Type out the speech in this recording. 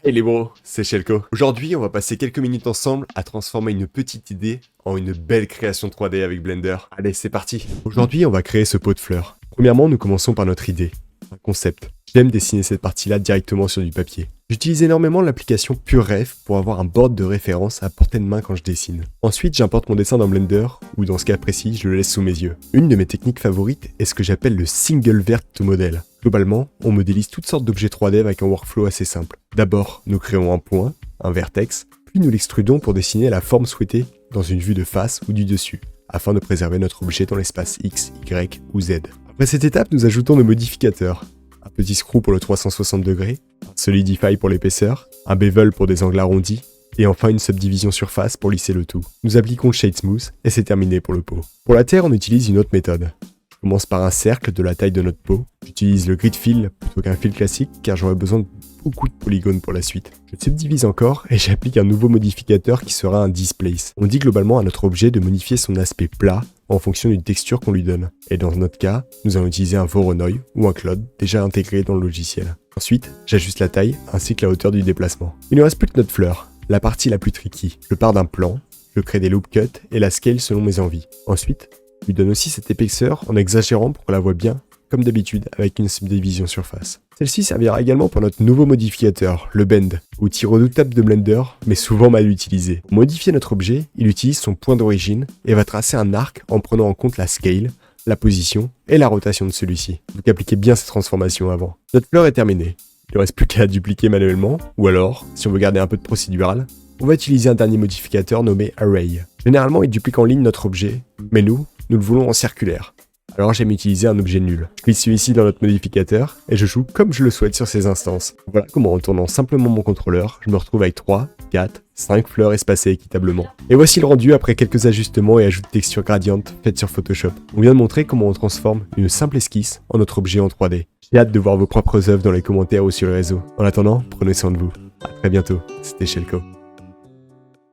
Hey les bros, c'est Shelko. Aujourd'hui, on va passer quelques minutes ensemble à transformer une petite idée en une belle création 3D avec Blender. Allez, c'est parti. Aujourd'hui, on va créer ce pot de fleurs. Premièrement, nous commençons par notre idée, un concept. J'aime dessiner cette partie-là directement sur du papier. J'utilise énormément l'application PureRef pour avoir un board de référence à portée de main quand je dessine. Ensuite, j'importe mon dessin dans Blender, ou dans ce cas précis, je le laisse sous mes yeux. Une de mes techniques favorites est ce que j'appelle le Single Vert to Model. Globalement, on modélise toutes sortes d'objets 3D avec un workflow assez simple. D'abord, nous créons un point, un vertex, puis nous l'extrudons pour dessiner la forme souhaitée dans une vue de face ou du dessus, afin de préserver notre objet dans l'espace X, Y ou Z. Après cette étape, nous ajoutons nos modificateurs. Un petit screw pour le 360 degrés, un solidify pour l'épaisseur, un bevel pour des angles arrondis, et enfin une subdivision surface pour lisser le tout. Nous appliquons le Shade Smooth et c'est terminé pour le pot. Pour la terre, on utilise une autre méthode. Je commence par un cercle de la taille de notre pot. J'utilise le grid fill plutôt qu'un fill classique car j'aurai besoin de beaucoup de polygones pour la suite. Je subdivise encore et j'applique un nouveau modificateur qui sera un displace. On dit globalement à notre objet de modifier son aspect plat en fonction d'une texture qu'on lui donne. Et dans notre cas, nous allons utiliser un Voronoi ou un Claude déjà intégré dans le logiciel. Ensuite, j'ajuste la taille ainsi que la hauteur du déplacement. Il ne reste plus que notre fleur, la partie la plus tricky. Je pars d'un plan, je crée des loop cuts et la scale selon mes envies. Ensuite, je lui donne aussi cette épaisseur en exagérant pour qu'on la voit bien, comme d'habitude, avec une subdivision surface. Celle-ci servira également pour notre nouveau modificateur, le Bend, outil redoutable de Blender, mais souvent mal utilisé. Pour modifier notre objet, il utilise son point d'origine et va tracer un arc en prenant en compte la scale, la position et la rotation de celui-ci. Donc appliquez bien cette transformation avant. Notre fleur est terminée. Il ne reste plus qu'à la dupliquer manuellement, ou alors, si on veut garder un peu de procédural, on va utiliser un dernier modificateur nommé Array. Généralement, il duplique en ligne notre objet, mais nous le voulons en circulaire. Alors j'aime utiliser un objet nul. Je clique celui-ci dans notre modificateur et je joue comme je le souhaite sur ces instances. Voilà comment en tournant simplement mon contrôleur, je me retrouve avec 3, 4, 5 fleurs espacées équitablement. Et voici le rendu après quelques ajustements et ajouts de texture gradient faites sur Photoshop. On vient de montrer comment on transforme une simple esquisse en notre objet en 3D. J'ai hâte de voir vos propres œuvres dans les commentaires ou sur les réseaux. En attendant, prenez soin de vous. A très bientôt, c'était Shelko.